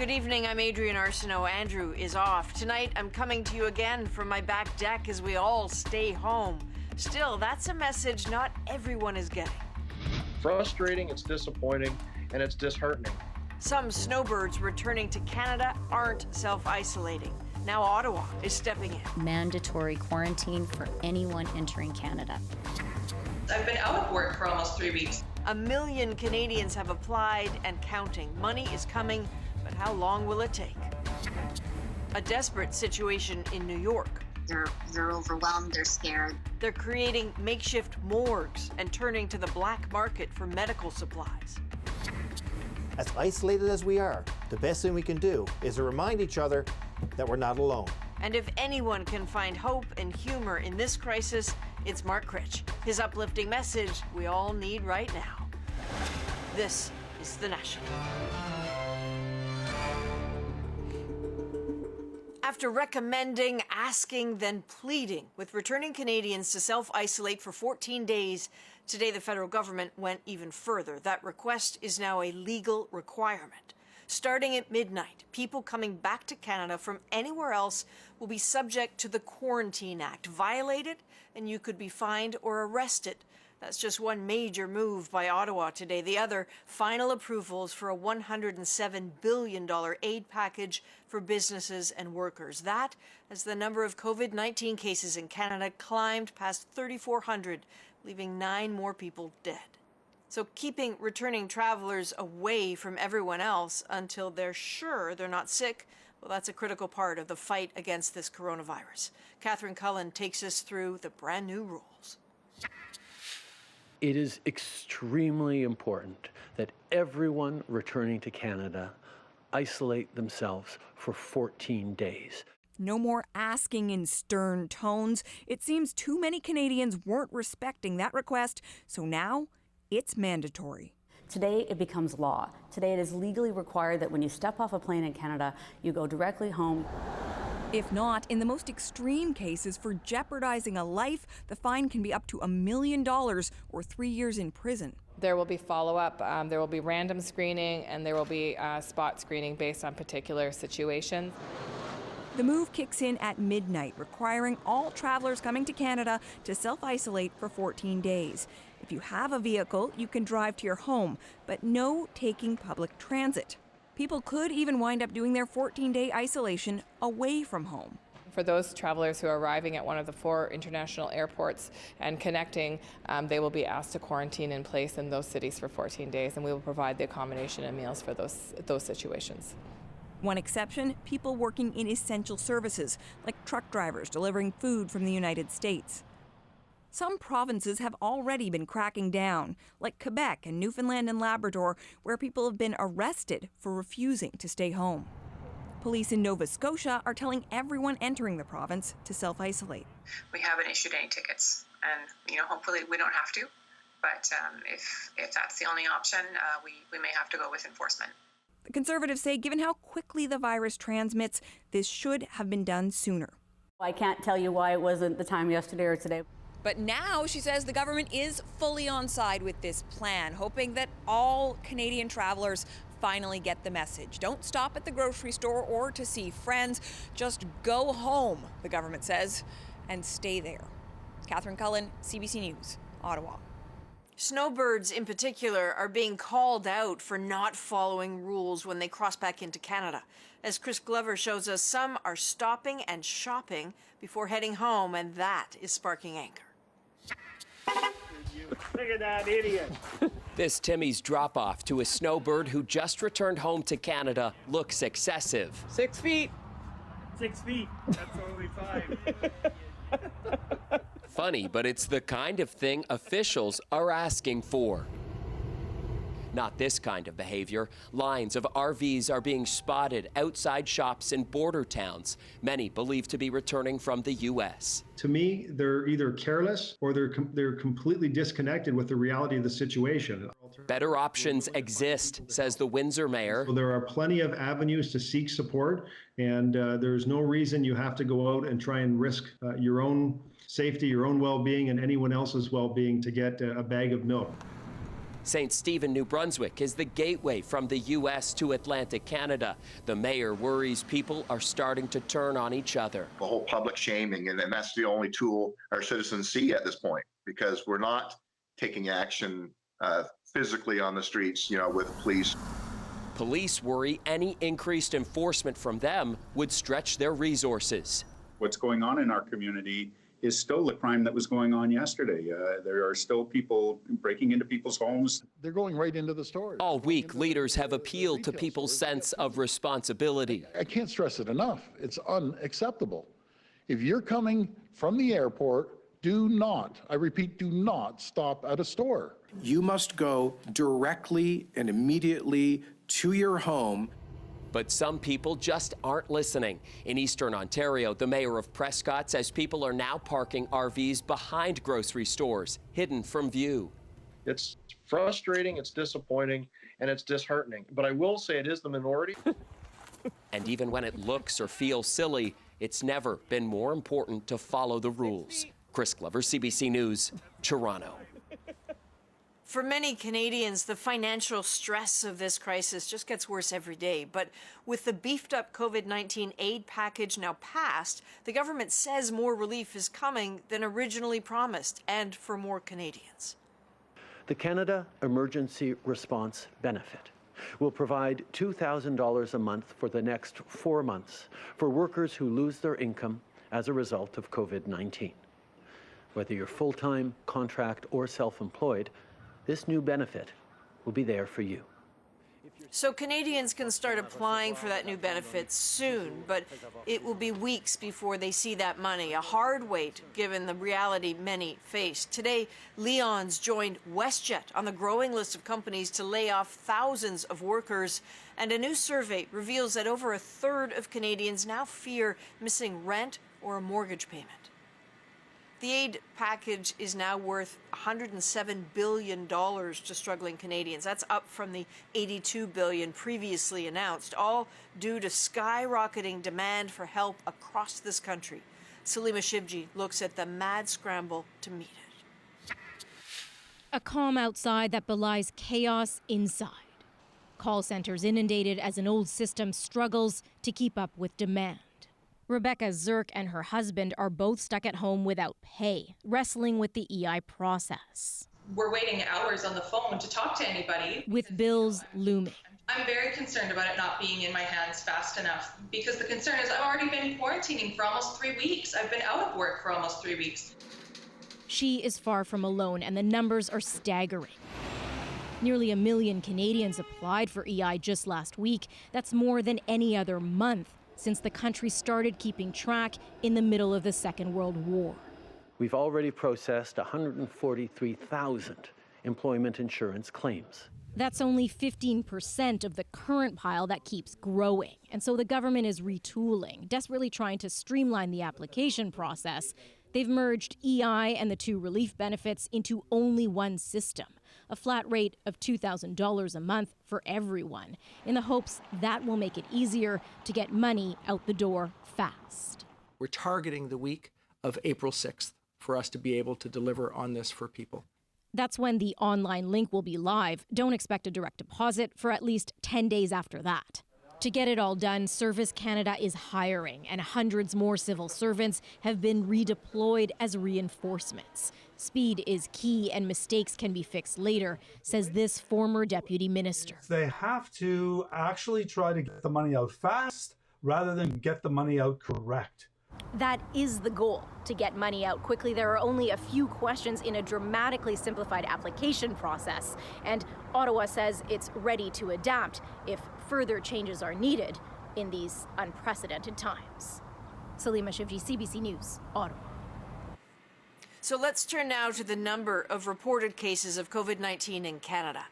Good evening, I'm Adrienne Arsenault. Andrew is off. Tonight, I'm coming to you again from my back deck as we all stay home. Still, that's a message not everyone is getting. Frustrating, it's disappointing, and it's disheartening. Some snowbirds returning to Canada aren't self-isolating. Now Ottawa is stepping in. Mandatory quarantine for anyone entering Canada. I've been out of work for almost 3 weeks. 1 million Canadians have applied and counting. Money is coming, but how long will it take? A desperate situation in New York. They're overwhelmed, they're scared. They're creating makeshift morgues and turning to the black market for medical supplies. As isolated as we are, the best thing we can do is to remind each other that we're not alone. And if anyone can find hope and humor in this crisis, it's Mark Critch. His uplifting message we all need right now. This is The National. After recommending, asking, then pleading with returning Canadians to self-isolate for 14 days, today the federal government went even further. That request is now a legal requirement. Starting at midnight, people coming back to Canada from anywhere else will be subject to the Quarantine Act. Violate it, and you could be fined or arrested. That's just one major move by Ottawa today. The other, final approvals for a $107 billion aid package for businesses and workers. That, as the number of COVID-19 cases in Canada climbed past 3,400, leaving 9 more people dead. So keeping returning travelers away from everyone else until they're sure they're not sick, well, that's a critical part of the fight against this coronavirus. Catherine Cullen takes us through the brand new rules. It is extremely important that everyone returning to Canada isolate themselves for 14 days. No more asking in stern tones. It seems too many Canadians weren't respecting that request, so now it's mandatory. Today it becomes law. Today it is legally required that when you step off a plane in Canada, you go directly home. If not, in the most extreme cases for jeopardizing a life, the fine can be up to $1 million or 3 years in prison. There will be follow-up, there will be random screening, and there will be spot screening based on particular situations. The move kicks in at midnight, requiring all travelers coming to Canada to self-isolate for 14 days. If you have a vehicle, you can drive to your home, but no taking public transit. People could even wind up doing their 14-day isolation away from home. For those travelers who are arriving at one of the 4 international airports and connecting, they will be asked to quarantine in place in those cities for 14 days, and we will provide the accommodation and meals for those situations. One exception, people working in essential services, like truck drivers delivering food from the United States. Some provinces have already been cracking down, like Quebec and Newfoundland and Labrador, where people have been arrested for refusing to stay home. Police in Nova Scotia are telling everyone entering the province to self-isolate. We haven't issued any tickets, and hopefully we don't have to. But if that's the only option, we may have to go with enforcement. The Conservatives say given how quickly the virus transmits, this should have been done sooner. I can't tell you why it wasn't the time yesterday or today. But now, she says, the government is fully on side with this plan, hoping that all Canadian travelers finally get the message. Don't stop at the grocery store or to see friends. Just go home, the government says, and stay there. Catherine Cullen, CBC News, Ottawa. Snowbirds in particular are being called out for not following rules when they cross back into Canada. As Chris Glover shows us, some are stopping and shopping before heading home, and that is sparking anger. Look at that idiot. This Timmy's drop-off to a snowbird who just returned home to Canada looks excessive. 6 feet. 6 feet. That's only 5. Funny, but it's the kind of thing officials are asking for. Not this kind of behavior. Lines of RVs are being spotted outside shops in border towns, many believed to be returning from the U.S. To me, they're either careless or they're completely disconnected with the reality of the situation. Better options exist, says the Windsor mayor. So there are plenty of avenues to seek support, and there's no reason you have to go out and try and risk your own safety, your own well-being, and anyone else's well-being to get a bag of milk. St. Stephen, New Brunswick is the gateway from the U.S. to Atlantic Canada. The mayor worries people are starting to turn on each other. The whole public shaming, and that's the only tool our citizens see at this point, because we're not taking action physically on the streets, with police. Police worry any increased enforcement from them would stretch their resources. What's going on in our community is still the crime that was going on yesterday. There are still people breaking into people's homes. They're going right into the stores. All week, leaders have appealed to people's sense of responsibility. I can't stress it enough. It's unacceptable. If you're coming from the airport, do not, I repeat, do not stop at a store. You must go directly and immediately to your home. But some people just aren't listening. In Eastern Ontario, the mayor of Prescott says people are now parking RVs behind grocery stores, hidden from view. It's frustrating, it's disappointing, and it's disheartening. But I will say it is the minority. And even when it looks or feels silly, it's never been more important to follow the rules. Chris Glover, CBC News, Toronto. For many Canadians, the financial stress of this crisis just gets worse every day. But with the beefed-up COVID-19 aid package now passed, the government says more relief is coming than originally promised, and for more Canadians. The Canada Emergency Response Benefit will provide $2,000 a month for the next 4 months for workers who lose their income as a result of COVID-19. Whether you're full-time, contract, or self-employed, this new benefit will be there for you. So Canadians can start applying for that new benefit soon, but it will be weeks before they see that money. A hard wait, given the reality many face. Today, Leon's joined WestJet on the growing list of companies to lay off thousands of workers. And a new survey reveals that over a third of Canadians now fear missing rent or a mortgage payment. The aid package is now worth $107 billion to struggling Canadians. That's up from the $82 billion previously announced, all due to skyrocketing demand for help across this country. Salima Shivji looks at the mad scramble to meet it. A calm outside that belies chaos inside. Call centers inundated as an old system struggles to keep up with demand. Rebecca Zirk and her husband are both stuck at home without pay, wrestling with the EI process. We're waiting hours on the phone to talk to anybody. With bills looming. I'm very concerned about it not being in my hands fast enough, because the concern is I've already been quarantining for almost 3 weeks. I've been out of work for almost 3 weeks. She is far from alone, and the numbers are staggering. Nearly 1 million Canadians applied for EI just last week. That's more than any other month since the country started keeping track in the middle of the Second World War. We've already processed 143,000 employment insurance claims. That's only 15% of the current pile that keeps growing. And so the government is retooling, desperately trying to streamline the application process. They've merged EI and the two relief benefits into only one system, a flat rate of $2,000 a month for everyone, in the hopes that will make it easier to get money out the door fast. We're targeting the week of April 6th for us to be able to deliver on this for people. That's when the online link will be live. Don't expect a direct deposit for at least 10 days after that. To get it all done, Service Canada is hiring, and hundreds more civil servants have been redeployed as reinforcements. Speed is key, and mistakes can be fixed later, says this former deputy minister. They have to actually try to get the money out fast rather than get the money out correct. That is the goal, to get money out quickly. There are only a few questions in a dramatically simplified application process, and Ottawa says it's ready to adapt if further changes are needed in these unprecedented times. Salima Shivji, CBC News, Ottawa. So let's turn now to the number of reported cases of COVID-19 in Canada.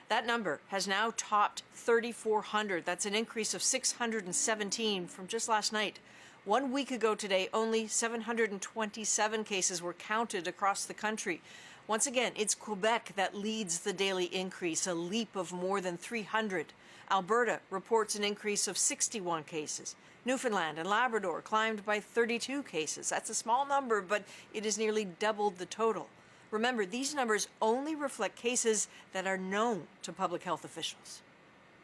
That number has now topped 3,400. That's an increase of 617 from just last night. 1 week ago today, only 727 cases were counted across the country. Once again, it's Quebec that leads the daily increase, a leap of more than 300. Alberta reports an increase of 61 cases. Newfoundland and Labrador climbed by 32 cases. That's a small number, but it has nearly doubled the total. Remember, these numbers only reflect cases that are known to public health officials.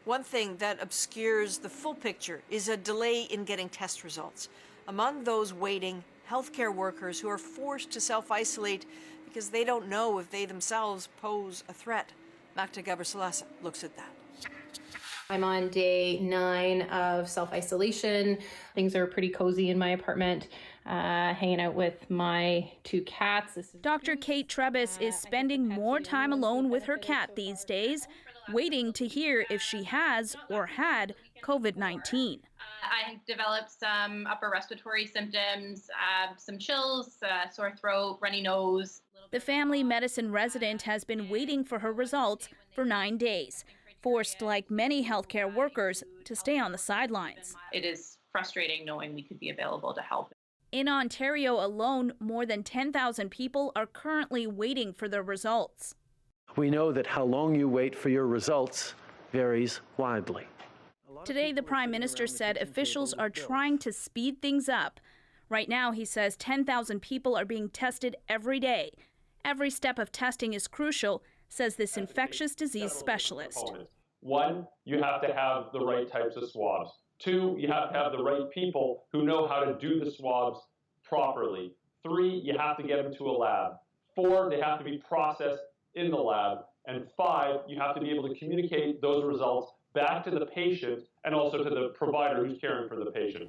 One thing that obscures the full picture is a delay in getting test results. Among those waiting, healthcare workers who are forced to self-isolate because they don't know if they themselves pose a threat. Magda Gabrisalasa looks at that. I'm on day 9 of self-isolation. Things are pretty cozy in my apartment, hanging out with my 2 cats. Dr. Kate Trebas is spending more time alone with her cat these days, waiting to hear if she has or had COVID-19. I developed some upper respiratory symptoms, some chills, sore throat, runny nose. The family medicine resident has been waiting for her results for 9 days, forced, like many healthcare workers, to stay on the sidelines. It is frustrating knowing we could be available to help. In Ontario alone, more than 10,000 people are currently waiting for their results. We know that how long you wait for your results varies widely. Today, the Prime Minister said officials are trying to speed things up. Right now, he says 10,000 people are being tested every day. Every step of testing is crucial, says this infectious disease specialist. 1, you have to have the right types of swabs. 2, you have to have the right people who know how to do the swabs properly. 3, you have to get them to a lab. 4, they have to be processed in the lab. And 5, you have to be able to communicate those results back to the patient and also to the provider who's caring for the patient.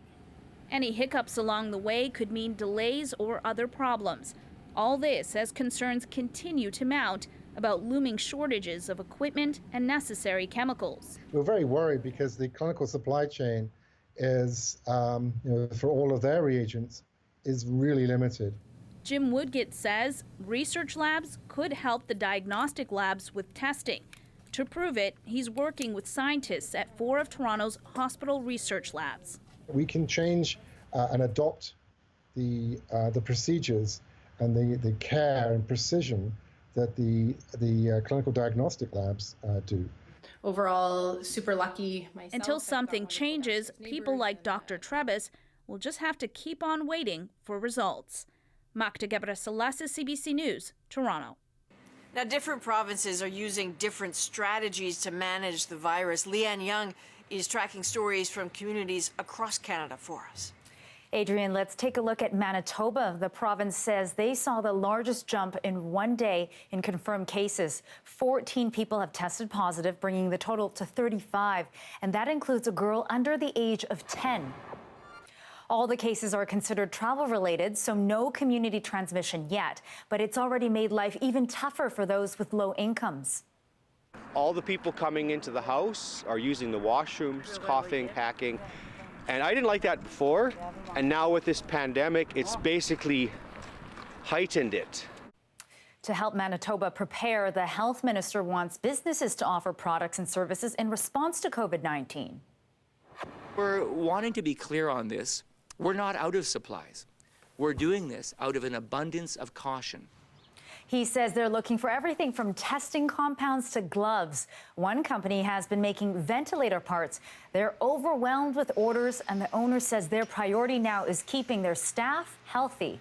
Any hiccups along the way could mean delays or other problems. All this as concerns continue to mount about looming shortages of equipment and necessary chemicals. We're very worried because the clinical supply chain is, for all of their reagents, is really limited. Jim Woodgett says research labs could help the diagnostic labs with testing. To prove it, he's working with scientists at 4 of Toronto's hospital research labs. We can change and adopt the procedures and the care and precision that the clinical diagnostic labs do. Overall, super lucky myself. Until something changes, people like Dr. Trebas will just have to keep on waiting for results. Magda Gabrisalasa, CBC News, Toronto. Now, different provinces are using different strategies to manage the virus. Leanne Young is tracking stories from communities across Canada for us. Adrian, let's take a look at Manitoba. The province says they saw the largest jump in one day in confirmed cases. 14 people have tested positive, bringing the total to 35, and that includes a girl under the age of 10. All the cases are considered travel-related, so no community transmission yet, but it's already made life even tougher for those with low incomes. All the people coming into the house are using the washrooms, coughing, hacking, and I didn't like that before, and now with this pandemic, it's basically heightened it. To help Manitoba prepare, the health minister wants businesses to offer products and services in response to COVID-19. We're wanting to be clear on this. We're not out of supplies. We're doing this out of an abundance of caution. He says they're looking for everything from testing compounds to gloves. One company has been making ventilator parts. They're overwhelmed with orders, and the owner says their priority now is keeping their staff healthy.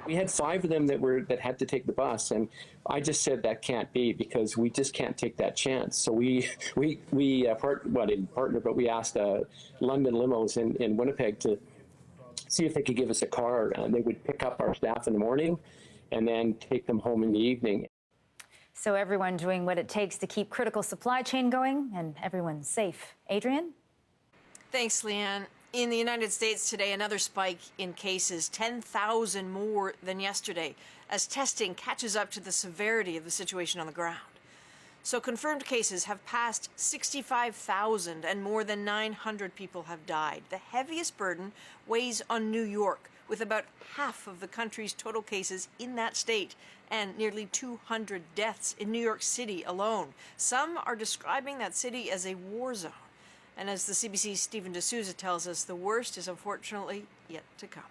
We had 5 of them that had to take the bus, and I just said that can't be because we just can't take that chance. So we didn't partner, but we asked London Limos in Winnipeg to see if they could give us a car, and they would pick up our staff in the morning and then take them home in the evening. So everyone doing what it takes to keep critical supply chain going and everyone's safe. Adrian? Thanks, Leanne. In the United States today, another spike in cases, 10,000 more than yesterday, as testing catches up to the severity of the situation on the ground. So confirmed cases have passed 65,000 and more than 900 people have died. The heaviest burden weighs on New York, with about half of the country's total cases in that state and nearly 200 deaths in New York City alone. Some are describing that city as a war zone. And as the CBC's Stephen D'Souza tells us, the worst is unfortunately yet to come.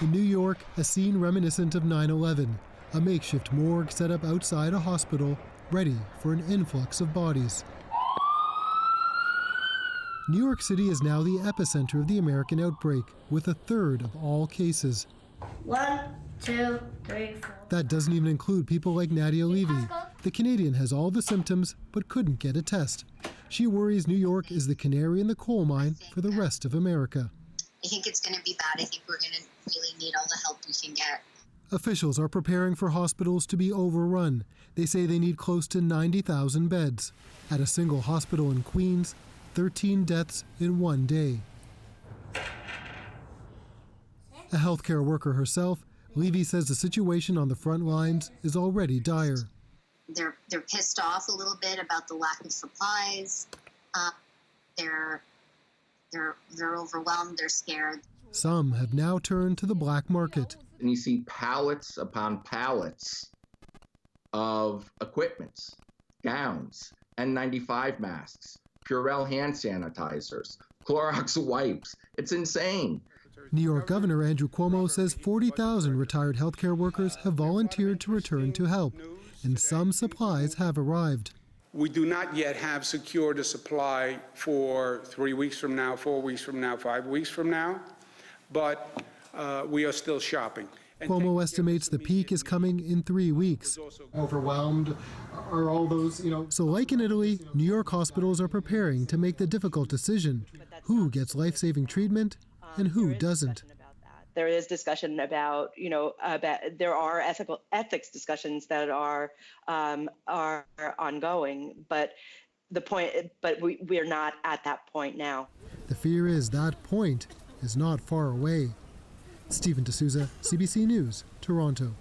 In New York, a scene reminiscent of 9/11, a makeshift morgue set up outside a hospital, ready for an influx of bodies. New York City is now the epicenter of the American outbreak, with 1/3 of all cases. 1, 2, 3, 4. That doesn't even include people like Nadia Levy. The Canadian has all the symptoms but couldn't get a test. She worries New York is the canary in the coal mine for the rest of America. I think it's going to be bad. I think we're going to really need all the help we can get. Officials are preparing for hospitals to be overrun. They say they need close to 90,000 beds. At a single hospital in Queens, 13 deaths in one day. A healthcare worker herself, Levy says the situation on the front lines is already dire. They're pissed off a little bit about the lack of supplies. They're overwhelmed. They're scared. Some have now turned to the black market. And you see pallets upon pallets of equipments, gowns, N95 masks, Purell hand sanitizers, Clorox wipes. It's insane. New York Governor Andrew Cuomo says 40,000 retired healthcare workers have volunteered to return to help, and some supplies have arrived. We do not yet have secured a supply for 3 weeks from now, 4 weeks from now, 5 weeks from now, but we are still shopping. Cuomo estimates the peak is coming in 3 weeks. Overwhelmed are all those, So like in Italy, New York hospitals are preparing to make the difficult decision. Who gets life-saving treatment and who doesn't? There is discussion about, there are ethics discussions that are ongoing, but we're not at that point now. The fear is that point is not far away. Stephen D'Souza, CBC News, Toronto.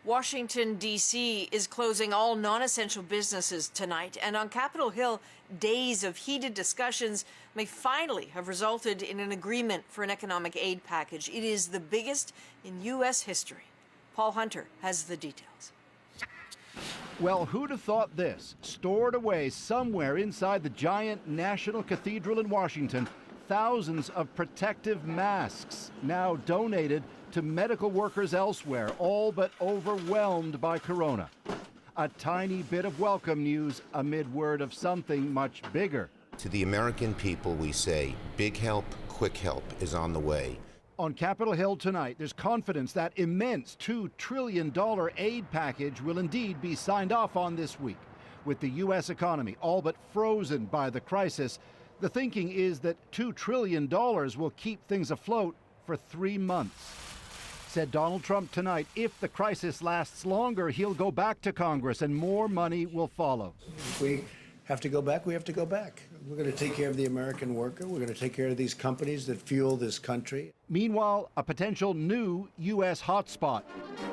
Washington, D.C. is closing all non-essential businesses tonight, and on Capitol Hill, days of heated discussions may finally have resulted in an agreement for an economic aid package. It is the biggest in U.S. history. Paul Hunter has the details. Well, who'd have thought this? Stored away somewhere inside the giant National Cathedral in Washington, thousands of protective masks now donated to medical workers elsewhere, all but overwhelmed by corona. A tiny bit of welcome news amid word of something much bigger. To the American people, we say, big help, quick help is on the way. On Capitol Hill tonight, there's confidence that immense $2 trillion aid package will indeed be signed off on this week. With the U.S. economy all but frozen by the crisis, the thinking is that $2 trillion will keep things afloat for 3 months. Said Donald Trump tonight, if the crisis lasts longer, he'll go back to Congress and more money will follow. If we have to go back, we have to go back. We're going to take care of the American worker. We're going to take care of these companies that fuel this country. Meanwhile, a potential new U.S. hotspot,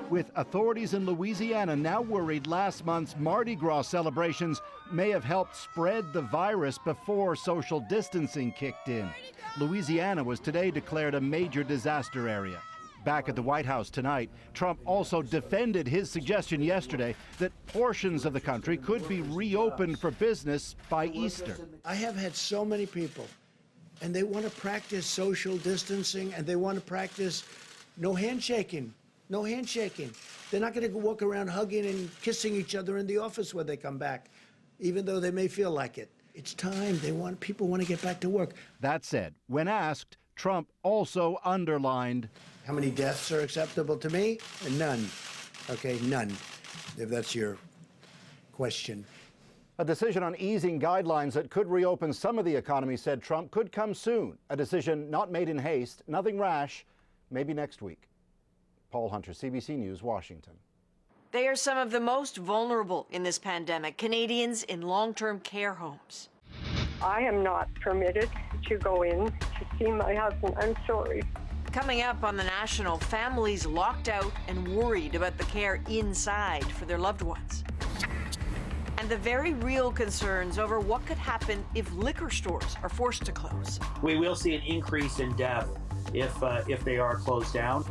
with authorities in Louisiana now worried last month's Mardi Gras celebrations may have helped spread the virus before social distancing kicked in. Louisiana was today declared a major disaster area. Back at the White House tonight, Trump also defended his suggestion yesterday that portions of the country could be reopened for business by Easter. I have had so many people, and they want to practice social distancing, and they want to practice no handshaking, no handshaking. They're not going to walk around hugging and kissing each other in the office when they come back, even though they may feel like it. It's time. People want to get back to work. That said, when asked, Trump also underlined, how many deaths are acceptable to me? None. Okay, none, if that's your question. A decision on easing guidelines that could reopen some of the economy, said Trump, could come soon. A decision not made in haste, nothing rash, maybe next week. Paul Hunter, CBC News, Washington. They are some of the most vulnerable in this pandemic, Canadians in long-term care homes. I am not permitted to go in to see my husband. I'm sorry. Coming up on The National, families locked out and worried about the care inside for their loved ones. And the very real concerns over what could happen if liquor stores are forced to close. We will see an increase in death if they are closed down.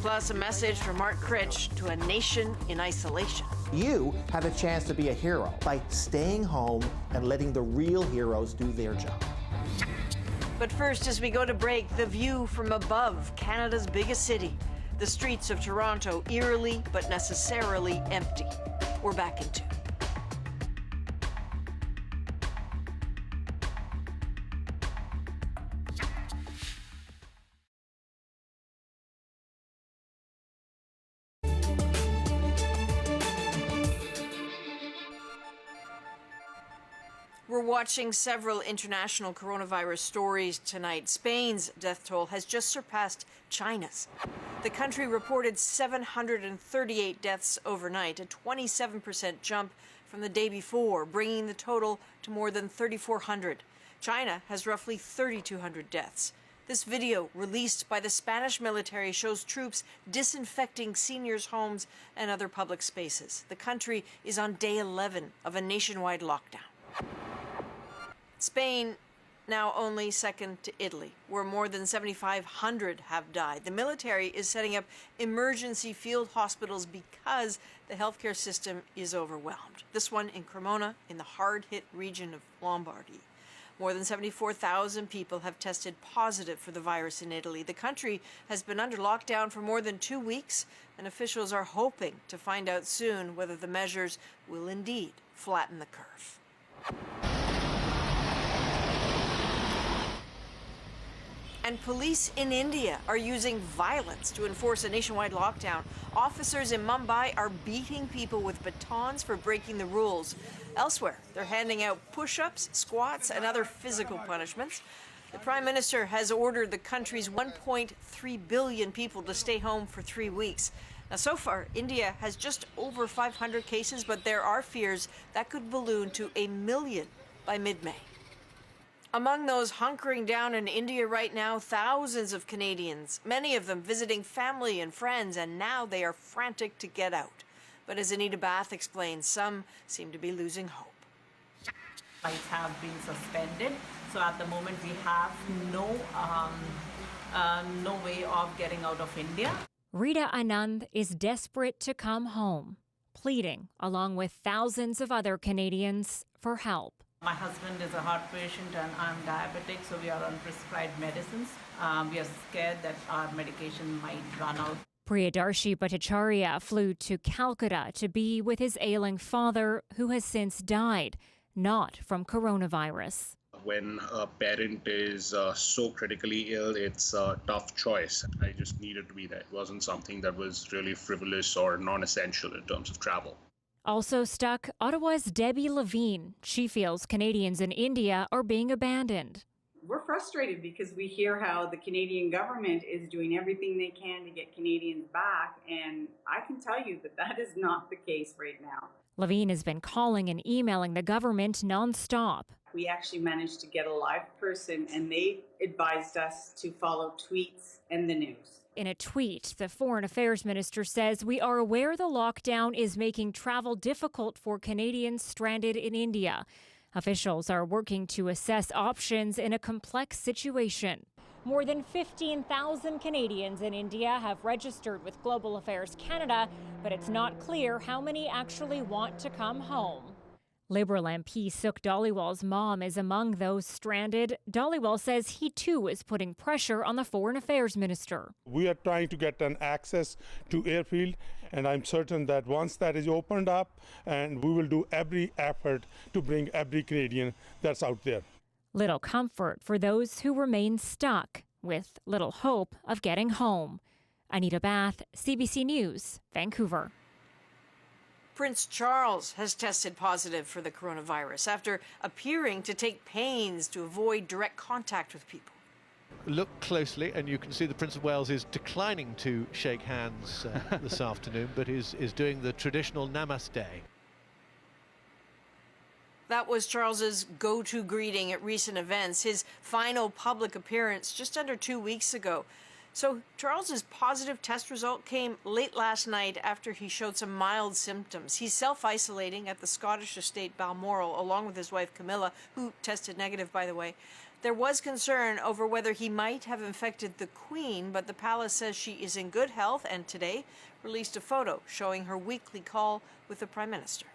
Plus a message from Mark Critch to a nation in isolation. You have a chance to be a hero by staying home and letting the real heroes do their job. But first, as we go to break, the view from above Canada's biggest city. The streets of Toronto eerily but necessarily empty. We're back in 2. We're watching several international coronavirus stories tonight. Spain's death toll has just surpassed China's. The country reported 738 deaths overnight, a 27% jump from the day before, bringing the total to more than 3,400. China has roughly 3,200 deaths. This video, released by the Spanish military, shows troops disinfecting seniors' homes and other public spaces. The country is on day 11 of a nationwide lockdown. Spain now only second to Italy, where more than 7,500 have died. The military is setting up emergency field hospitals because the healthcare system is overwhelmed. This one in Cremona, in the hard-hit region of Lombardy. More than 74,000 people have tested positive for the virus in Italy. The country has been under lockdown for more than 2 weeks, and officials are hoping to find out soon whether the measures will indeed flatten the curve. And police in India are using violence to enforce a nationwide lockdown. Officers in Mumbai are beating people with batons for breaking the rules. Elsewhere, they're handing out push-ups, squats, and other physical punishments. The Prime Minister has ordered the country's 1.3 billion people to stay home for 3 weeks. Now, so far, India has just over 500 cases, but there are fears that could balloon to 1 million by mid-May. Among those hunkering down in India right now, thousands of Canadians, many of them visiting family and friends, and now they are frantic to get out. But as Anita Bath explains, some seem to be losing hope. Flights have been suspended, so at the moment we have no way of getting out of India. Rita Anand is desperate to come home, pleading, along with thousands of other Canadians, for help. My husband is a heart patient and I'm diabetic, so we are on prescribed medicines. We are scared that our medication might run out. Priyadarshi Bhattacharya flew to Calcutta to be with his ailing father, who has since died, not from coronavirus. When a parent is so critically ill, it's a tough choice. I just needed to be there. It wasn't something that was really frivolous or non-essential in terms of travel. Also stuck, Ottawa's Debbie Levine. She feels Canadians in India are being abandoned. We're frustrated because we hear how the Canadian government is doing everything they can to get Canadians back, and I can tell you that that is not the case right now. Levine has been calling and emailing the government nonstop. We actually managed to get a live person, and they advised us to follow tweets and the news. In a tweet, the Foreign Affairs Minister says, "We are aware the lockdown is making travel difficult for Canadians stranded in India. Officials are working to assess options in a complex situation." More than 15,000 Canadians in India have registered with Global Affairs Canada, but it's not clear how many actually want to come home. Liberal MP Sukh Dhaliwal's mom is among those stranded. Dhaliwal says he too is putting pressure on the Foreign Affairs Minister. We are trying to get an access to airfield, and I'm certain that once that is opened up, and we will do every effort to bring every Canadian that's out there. Little comfort for those who remain stuck, with little hope of getting home. Anita Bath, CBC News, Vancouver. Prince Charles has tested positive for the coronavirus after appearing to take pains to avoid direct contact with people. Look closely and you can see the Prince of Wales is declining to shake hands this afternoon, but is doing the traditional namaste. That was Charles's go-to greeting at recent events, his final public appearance just under 2 weeks ago. So Charles's positive test result came late last night after he showed some mild symptoms. He's self-isolating at the Scottish estate Balmoral, along with his wife Camilla, who tested negative, by the way. There was concern over whether he might have infected the Queen, but the palace says she is in good health and today released a photo showing her weekly call with the Prime Minister.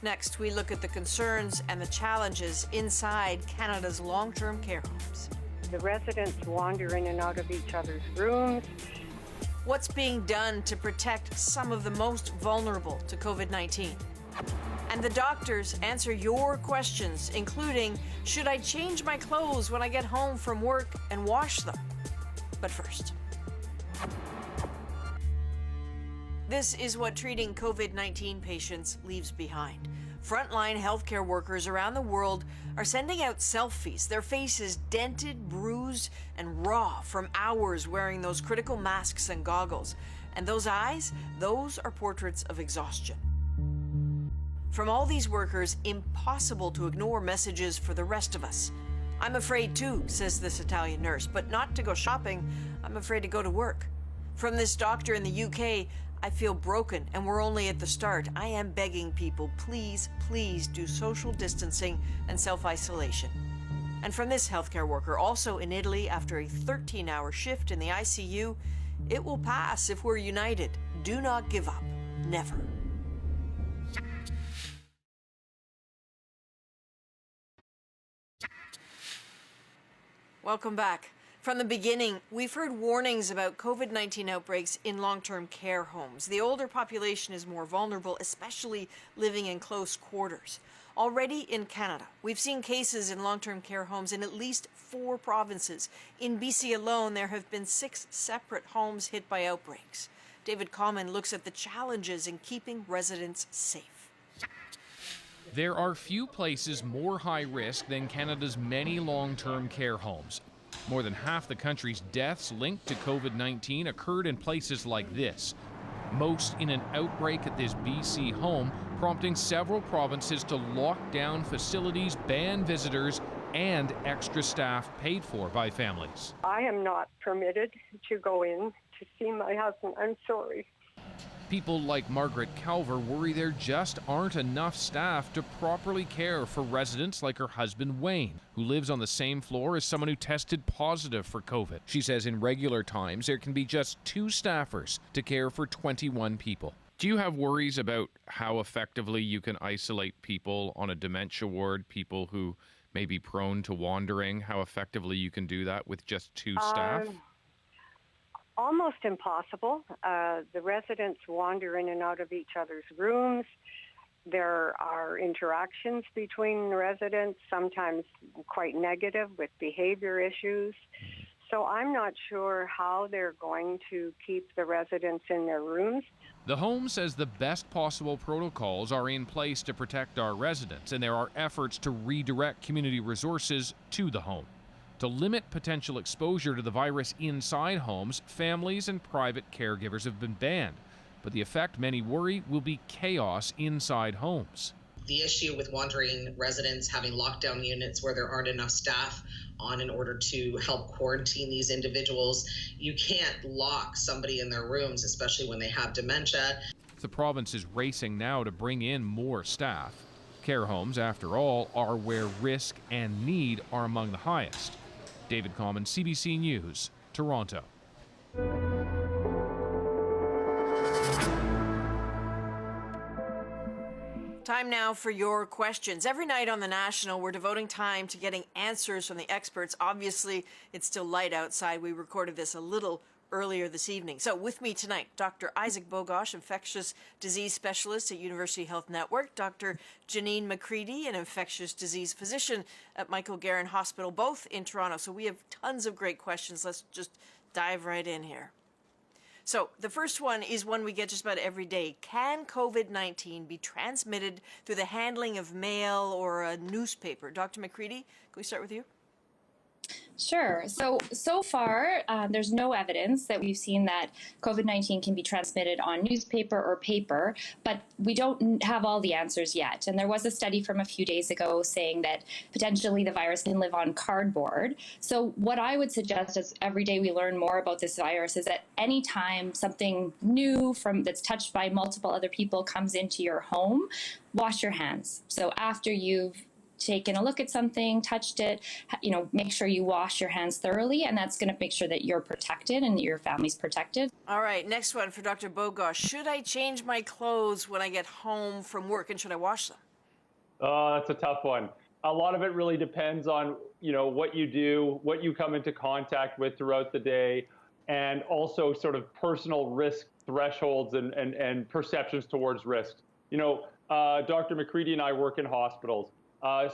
Next, we look at the concerns and the challenges inside Canada's long-term care homes. The residents wander in and out of each other's rooms. What's being done to protect some of the most vulnerable to COVID-19? And the doctors answer your questions, including, should I change my clothes when I get home from work and wash them? But first. This is what treating COVID-19 patients leaves behind. Frontline healthcare workers around the world are sending out selfies, their faces dented, bruised, and raw from hours wearing those critical masks and goggles. And those eyes, those are portraits of exhaustion. From all these workers, impossible to ignore messages for the rest of us. I'm afraid too, says this Italian nurse, but not to go shopping. I'm afraid to go to work. From this doctor in the UK, I feel broken and we're only at the start. I am begging people, please, please do social distancing and self-isolation. And from this healthcare worker, also in Italy, after a 13-hour shift in the ICU, it will pass if we're united. Do not give up. Never. Welcome back. From the beginning, we've heard warnings about COVID-19 outbreaks in long-term care homes. The older population is more vulnerable, especially living in close quarters. Already in Canada, we've seen cases in long-term care homes in at least 4 provinces. In BC alone, there have been 6 separate homes hit by outbreaks. David Common looks at the challenges in keeping residents safe. There are few places more high risk than Canada's many long-term care homes. More than half the country's deaths linked to COVID-19 occurred in places like this. Most in an outbreak at this BC home, prompting several provinces to lock down facilities, ban visitors, and extra staff paid for by families. I am not permitted to go in to see my husband. I'm sorry. People like Margaret Calver worry there just aren't enough staff to properly care for residents like her husband Wayne, who lives on the same floor as someone who tested positive for COVID. She says in regular times there can be just 2 staffers to care for 21 people. Do you have worries about how effectively you can isolate people on a dementia ward, people who may be prone to wandering, how effectively you can do that with just 2 staff? Almost impossible. The residents wander in and out of each other's rooms. There are interactions between residents, sometimes quite negative with behavior issues. So I'm not sure how they're going to keep the residents in their rooms. The home says the best possible protocols are in place to protect our residents, and there are efforts to redirect community resources to the home. To limit potential exposure to the virus inside homes, families and private caregivers have been banned. But the effect, many worry, will be chaos inside homes. The issue with wandering residents having lockdown units where there aren't enough staff on in order to help quarantine these individuals. You can't lock somebody in their rooms, especially when they have dementia. The province is racing now to bring in more staff. Care homes, after all, are where risk and need are among the highest. David Common, CBC News, Toronto. Time now for your questions. Every night on The National, we're devoting time to getting answers from the experts. Obviously, it's still light outside. We recorded this a little earlier this evening. So with me tonight, Dr. Isaac Bogosh, infectious disease specialist at University Health Network, Dr. Janine McCready, an infectious disease physician at Michael Garron Hospital, both in Toronto. So we have tons of great questions. Let's just dive right in here. So the first one is one we get just about every day. Can COVID-19 be transmitted through the handling of mail or a newspaper? Dr. McCready, can we start with you? Sure. So far, there's no evidence that we've seen that COVID-19 can be transmitted on newspaper or paper, but we don't have all the answers yet. And there was a study from a few days ago saying that potentially the virus can live on cardboard. So what I would suggest is every day we learn more about this virus is that anytime something new that's touched by multiple other people comes into your home, wash your hands. So after you've taken a look at something, touched it, make sure you wash your hands thoroughly, and that's going to make sure that you're protected and that your family's protected. All right, next one for Dr. Bogosh. Should I change my clothes when I get home from work, and should I wash them? That's a tough one. A lot of it really depends on, what you do, what you come into contact with throughout the day, and also sort of personal risk thresholds and perceptions towards risk. Dr. McCready and I work in hospitals.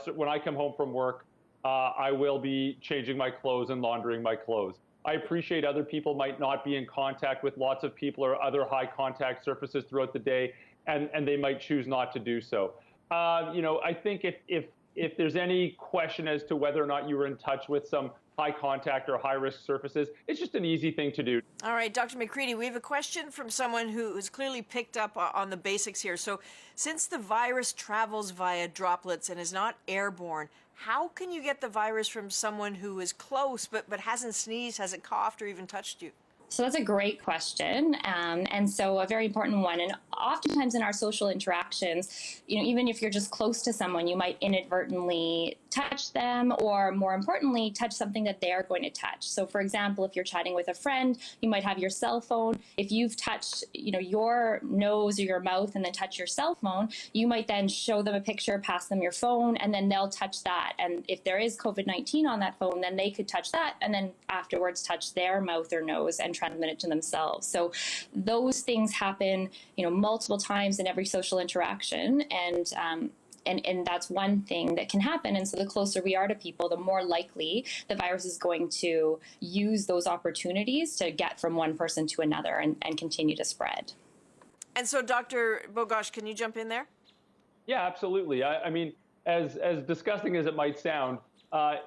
So when I come home from work, I will be changing my clothes and laundering my clothes. I appreciate other people might not be in contact with lots of people or other high contact surfaces throughout the day, and they might choose not to do so. I think if there's any question as to whether or not you were in touch with some high contact or high risk surfaces, it's just an easy thing to do. All right, Dr. McCready, we have a question from someone who's clearly picked up on the basics here. So since the virus travels via droplets and is not airborne, how can you get the virus from someone who is close but hasn't sneezed, hasn't coughed, or even touched you? So that's a great question, and so a very important one. And oftentimes in our social interactions, even if you're just close to someone, you might inadvertently touch them, or more importantly, touch something that they're going to touch. So for example, if you're chatting with a friend, you might have your cell phone. If you've touched, your nose or your mouth and then touch your cell phone, you might then show them a picture, pass them your phone, and then they'll touch that. And if there is COVID-19 on that phone, then they could touch that and then afterwards touch their mouth or nose and transmit it to themselves. So those things happen, multiple times in every social interaction, and that's one thing that can happen. And so the closer we are to people, the more likely the virus is going to use those opportunities to get from one person to another and continue to spread. And so, Dr. Bogosh, can you jump in there? Yeah, absolutely. I mean, as disgusting as it might sound,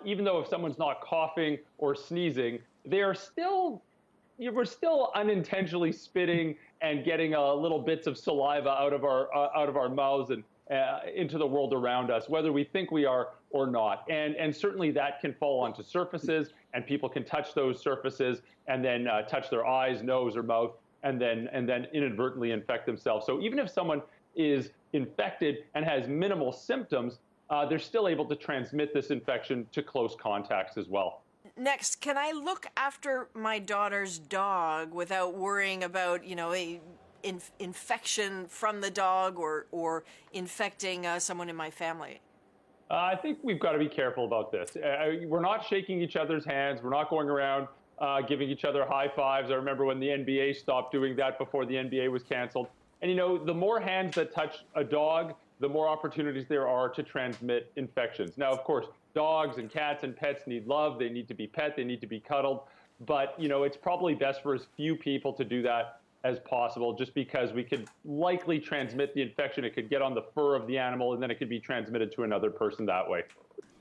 even though if someone's not coughing or sneezing, we're still unintentionally spitting and getting little bits of saliva out of our mouths and into the world around us, whether we think we are or not. And certainly that can fall onto surfaces, and people can touch those surfaces and then touch their eyes, nose, or mouth, and then inadvertently infect themselves. So even if someone is infected and has minimal symptoms, they're still able to transmit this infection to close contacts as well. Next, can I look after my daughter's dog without worrying about, infection from the dog or infecting someone in my family? I think we've got to be careful about this. We're not shaking each other's hands. We're not going around giving each other high fives. I remember when the NBA stopped doing that before the NBA was canceled. And, the more hands that touch a dog, the more opportunities there are to transmit infections. Now, of course, dogs and cats and pets need love. They need to be pet. They need to be cuddled. But, it's probably best for as few people to do that as possible, just because we could likely transmit the infection. It could get on the fur of the animal, and then it could be transmitted to another person that way.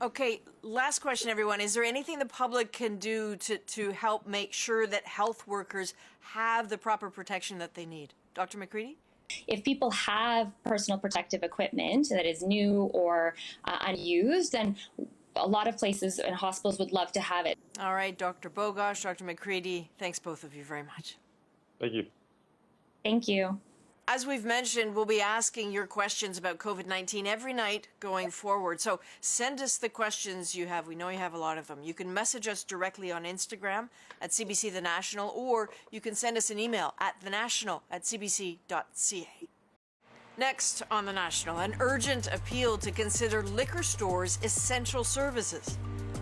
Okay, last question, everyone. Is there anything the public can do to help make sure that health workers have the proper protection that they need? Dr. McCready? If people have personal protective equipment that is new or unused, then a lot of places and hospitals would love to have it. All right, Dr. Bogosh, Dr. McCready, thanks both of you very much. Thank you. Thank you. As we've mentioned, we'll be asking your questions about COVID-19 every night going forward. So send us the questions you have. We know you have a lot of them. You can message us directly on Instagram at CBC The National, or you can send us an email at thenational@cbc.ca. Next on The National, an urgent appeal to consider liquor stores essential services.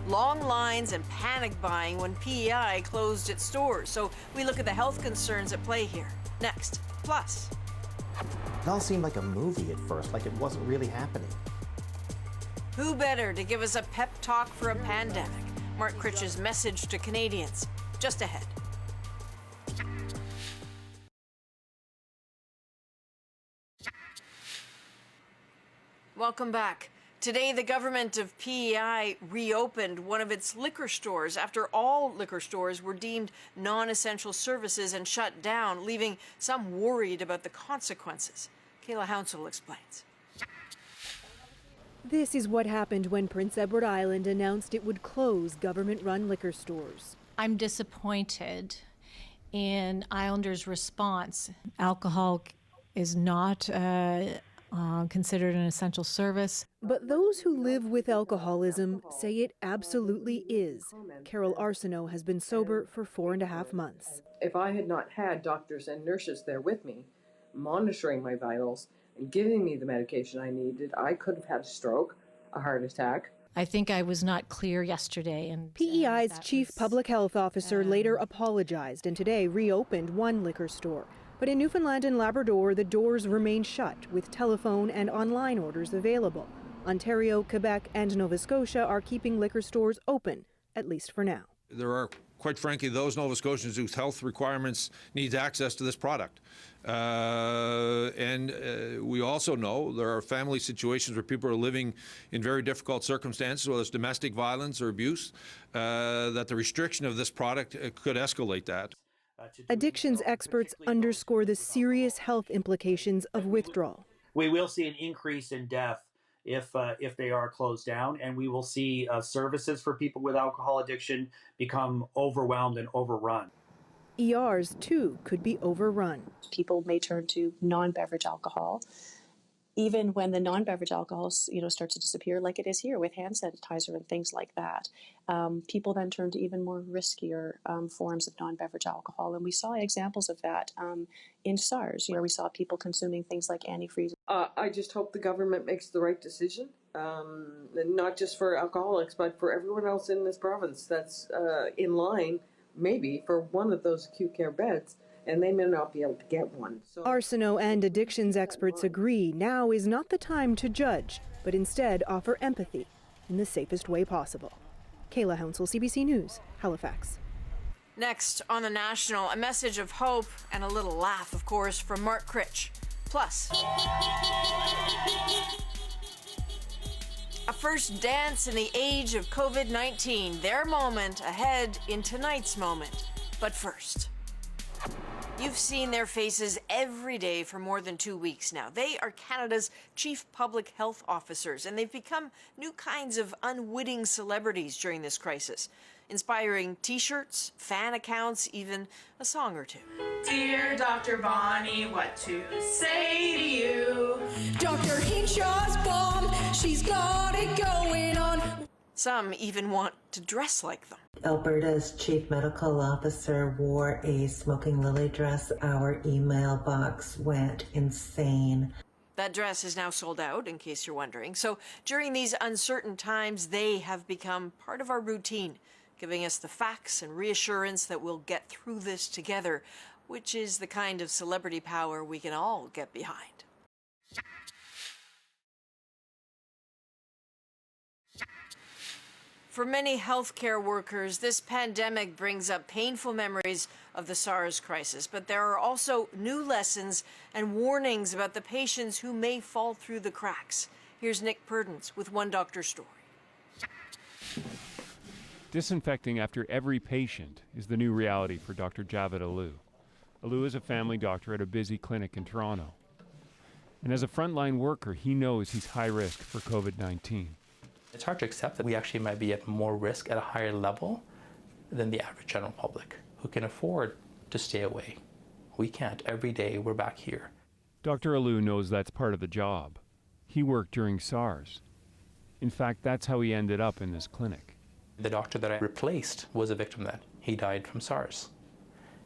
Long lines and panic buying when PEI closed its stores. So we look at the health concerns at play here. Next. Plus, it all seemed like a movie at first, like it wasn't really happening. Who better to give us a pep talk for a pandemic? Mark Critch's message to Canadians, just ahead. Welcome back. Today, the government of PEI reopened one of its liquor stores after all liquor stores were deemed non-essential services and shut down, leaving some worried about the consequences. Kayla Hounsel explains. This is what happened when Prince Edward Island announced it would close government-run liquor stores. I'm disappointed in Islanders' response. Alcohol is not considered an essential service. But those who live with alcoholism say it absolutely is. Carol Arsenault has been sober for 4.5 months. If I had not had doctors and nurses there with me, monitoring my vitals and giving me the medication I needed, I could have had a stroke, a heart attack. I think I was not clear yesterday. And PEI's chief public health officer later apologized and today reopened one liquor store. But in Newfoundland and Labrador, the doors remain shut with telephone and online orders available. Ontario, Quebec, and Nova Scotia are keeping liquor stores open, at least for now. There are quite frankly, those Nova Scotians whose health requirements need access to this product. And we also know there are family situations where people are living in very difficult circumstances, whether it's domestic violence or abuse, that the restriction of this product could escalate that. Addictions experts underscore the serious health implications of withdrawal. We will see an increase in death if they are closed down, and we will see services for people with alcohol addiction become overwhelmed and overrun. ERs, too, could be overrun. People may turn to non-beverage alcohol, even when the non-beverage alcohol, starts to disappear, like it is here with hand sanitizer and things like that. People then turn to even more riskier forms of non-beverage alcohol, and we saw examples of that in SARS, where we saw people consuming things like antifreeze. I just hope the government makes the right decision, and not just for alcoholics, but for everyone else in this province that's in line, maybe, for one of those acute care beds, and they may not be able to get one. So Arsenault and addictions experts agree now is not the time to judge, but instead offer empathy in the safest way possible. Kayla Hounsell, CBC News, Halifax. Next on The National, a message of hope and a little laugh, of course, from Mark Critch. Plus, a first dance in the age of COVID-19, their moment ahead in tonight's moment. But first, you've seen their faces every day for more than 2 weeks now. They are Canada's chief public health officers, and they've become new kinds of unwitting celebrities during this crisis, inspiring t-shirts, fan accounts, even a song or two. Dear Dr. Bonnie, what to say to you? Dr. Hinshaw's bomb, she's got it going on. Some even want to dress like them. Alberta's chief medical officer wore a smoking lily dress. Our email box went insane. That dress is now sold out, in case you're wondering. So during these uncertain times, they have become part of our routine, giving us the facts and reassurance that we'll get through this together, which is the kind of celebrity power we can all get behind. For many healthcare workers, this pandemic brings up painful memories of the SARS crisis, but there are also new lessons and warnings about the patients who may fall through the cracks. Here's Nick Purdence with One Doctor Story. Disinfecting after every patient is the new reality for Dr. Javed Alou. Alou is a family doctor at a busy clinic in Toronto. And as a frontline worker, he knows he's high risk for COVID-19. It's hard to accept that we actually might be at more risk at a higher level than the average general public who can afford to stay away. We can't. Every day we're back here. Dr. Alou knows that's part of the job. He worked during SARS. In fact, that's how he ended up in this clinic. The doctor that I replaced was a victim that he died from SARS.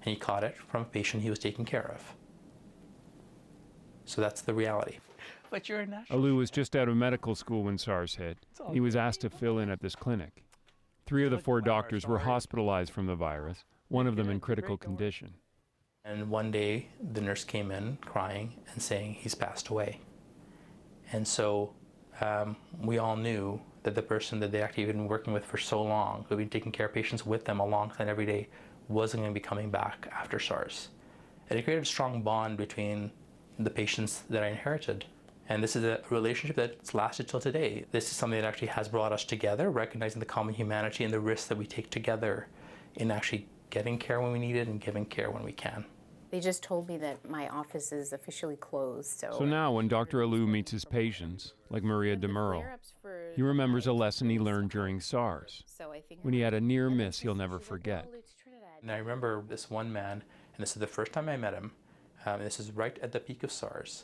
And he caught it from a patient he was taking care of. So that's the reality. But you're a national. Alou was just out of medical school when SARS hit. He was asked to fill in at this clinic. 3 of the 4 doctors were hospitalized from the virus, one of them in critical condition. And one day, the nurse came in crying and saying he's passed away. And so we all knew that the person that they actually had been working with for so long, who had been taking care of patients with them alongside every day, wasn't going to be coming back after SARS. And it created a strong bond between the patients that I inherited. And this is a relationship that's lasted till today. This is something that actually has brought us together, recognizing the common humanity and the risks that we take together in actually getting care when we need it and giving care when we can. They just told me that my office is officially closed. So now when Dr. Alou meets his patients, like Maria DeMurro, he remembers a lesson he learned during SARS, when he had a near miss he'll never forget. And I remember this one man, and this is the first time I met him, this is right at the peak of SARS.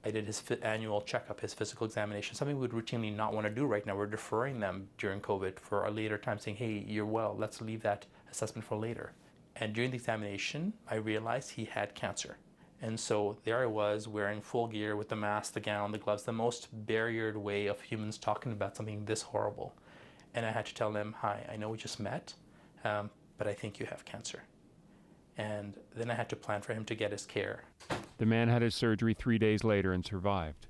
I did his annual checkup, his physical examination, something we would routinely not want to do right now. We're deferring them during COVID for a later time, saying, hey, you're well, let's leave that assessment for later. And during the examination, I realized he had cancer. And so there I was wearing full gear with the mask, the gown, the gloves, the most barriered way of humans talking about something this horrible. And I had to tell him, hi, I know we just met, but I think you have cancer. And then I had to plan for him to get his care. The man had his surgery 3 days later and survived.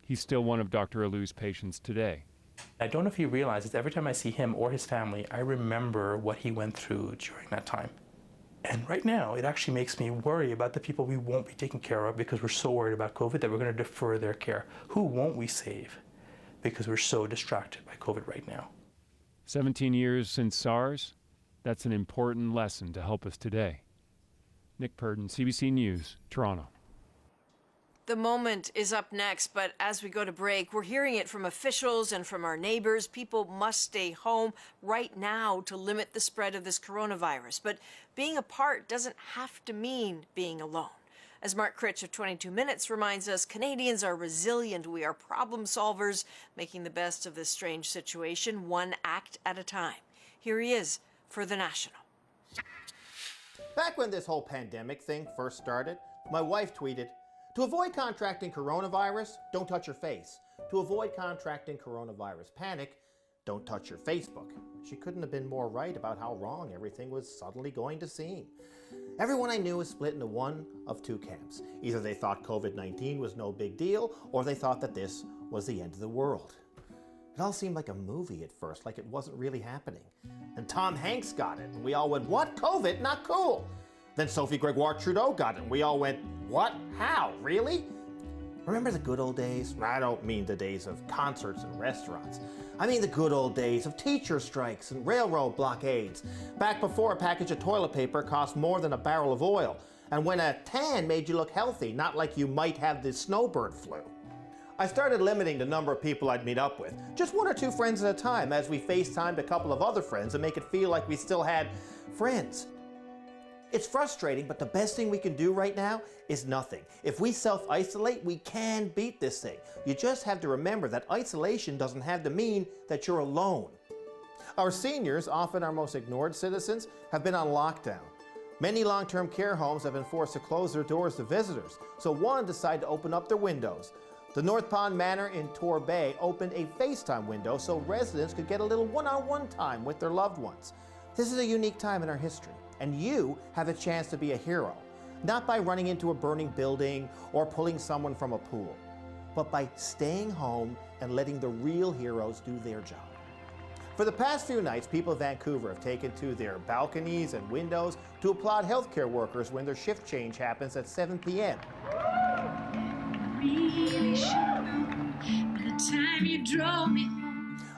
He's still one of Dr. Alou's patients today. I don't know if he realizes every time I see him or his family, I remember what he went through during that time. And right now, it actually makes me worry about the people we won't be taking care of because we're so worried about COVID that we're going to defer their care. Who won't we save because we're so distracted by COVID right now? 17 years since SARS, that's an important lesson to help us today. Nick Purdon, CBC News, Toronto. The moment is up next, but as we go to break, we're hearing it from officials and from our neighbors. People must stay home right now to limit the spread of this coronavirus. But being apart doesn't have to mean being alone. As Mark Critch of 22 Minutes reminds us, Canadians are resilient. We are problem solvers, making the best of this strange situation, one act at a time. Here he is for The National. Back when this whole pandemic thing first started, my wife tweeted, "To avoid contracting coronavirus, don't touch your face. To avoid contracting coronavirus panic, don't touch your Facebook." She couldn't have been more right about how wrong everything was suddenly going to seem. Everyone I knew was split into one of two camps. Either they thought COVID-19 was no big deal, or they thought that this was the end of the world. It all seemed like a movie at first, like it wasn't really happening. And Tom Hanks got it, and we all went, "What? COVID? Not cool." Then Sophie Gregoire Trudeau got it, and we all went, "What? How? Really?" Remember the good old days? I don't mean the days of concerts and restaurants. I mean the good old days of teacher strikes and railroad blockades. Back before a package of toilet paper cost more than a barrel of oil. And when a tan made you look healthy, not like you might have the snowbird flu. I started limiting the number of people I'd meet up with. Just one or two friends at a time as we FaceTimed a couple of other friends and make it feel like we still had friends. It's frustrating, but the best thing we can do right now is nothing. If we self-isolate, we can beat this thing. You just have to remember that isolation doesn't have to mean that you're alone. Our seniors, often our most ignored citizens, have been on lockdown. Many long-term care homes have been forced to close their doors to visitors, so one decided to open up their windows. The North Pond Manor in Torbay opened a FaceTime window so residents could get a little one-on-one time with their loved ones. This is a unique time in our history, and you have a chance to be a hero, not by running into a burning building or pulling someone from a pool, but by staying home and letting the real heroes do their job. For the past few nights, people of Vancouver have taken to their balconies and windows to applaud healthcare workers when their shift change happens at 7 p.m.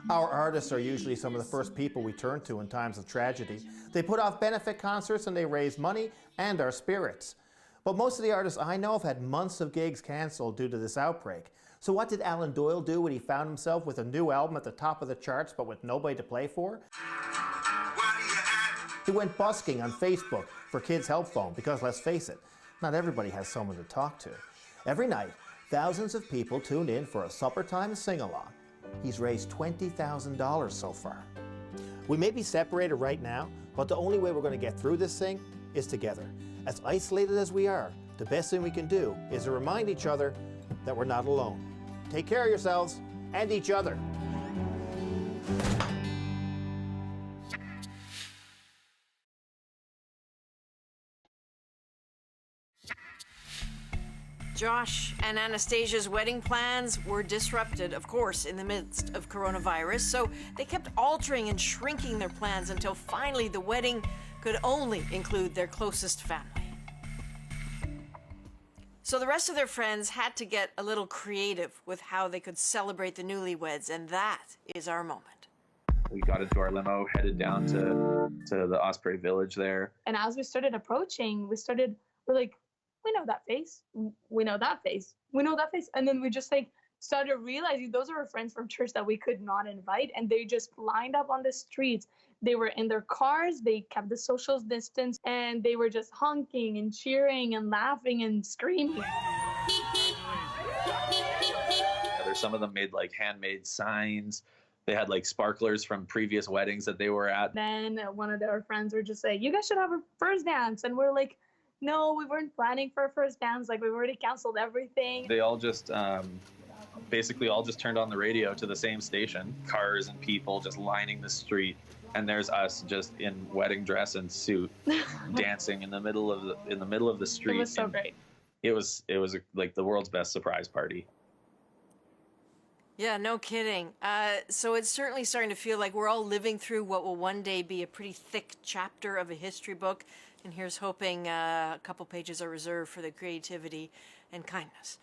Our artists are usually some of the first people we turn to in times of tragedy. They put off benefit concerts and they raise money and our spirits. But most of the artists I know have had months of gigs canceled due to this outbreak. So what did Alan Doyle do when he found himself with a new album at the top of the charts but with nobody to play for? He went busking on Facebook for Kids Help Phone because, let's face it, not everybody has someone to talk to. Every night, thousands of people tune in for a supper time sing-along. He's raised $20,000 so far. We may be separated right now, but the only way we're going to get through this thing is together. As isolated as we are, the best thing we can do is to remind each other that we're not alone. Take care of yourselves and each other. Josh and Anastasia's wedding plans were disrupted, of course, in the midst of coronavirus, so they kept altering and shrinking their plans until finally the wedding could only include their closest family. So the rest of their friends had to get a little creative with how they could celebrate the newlyweds, and that is our moment. We got into our limo, headed down to the Osprey Village there. And as we started approaching, we're like, we know that face. We know that face. We know that face. And then we just started realizing those are our friends from church that we could not invite. And they just lined up on the streets. They were in their cars. They kept the social distance and they were just honking and cheering and laughing and screaming. Some of them made handmade signs. They had sparklers from previous weddings that they were at. Then one of their friends were just like, you guys should have a first dance. And we're like, no, we weren't planning for a first dance. We've already canceled everything. They all just basically all just turned on the radio to the same station. Cars and people just lining the street, and there's us just in wedding dress and suit, dancing in the middle of the street. It was so great. It was like the world's best surprise party. Yeah, no kidding. So it's certainly starting to feel like we're all living through what will one day be a pretty thick chapter of a history book. And here's hoping a couple pages are reserved for the creativity and kindness.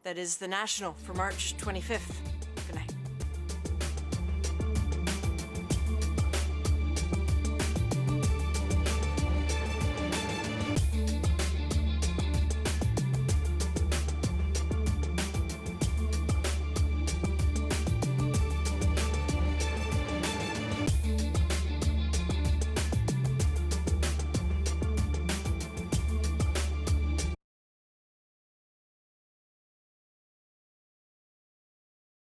That is The National for March 25th.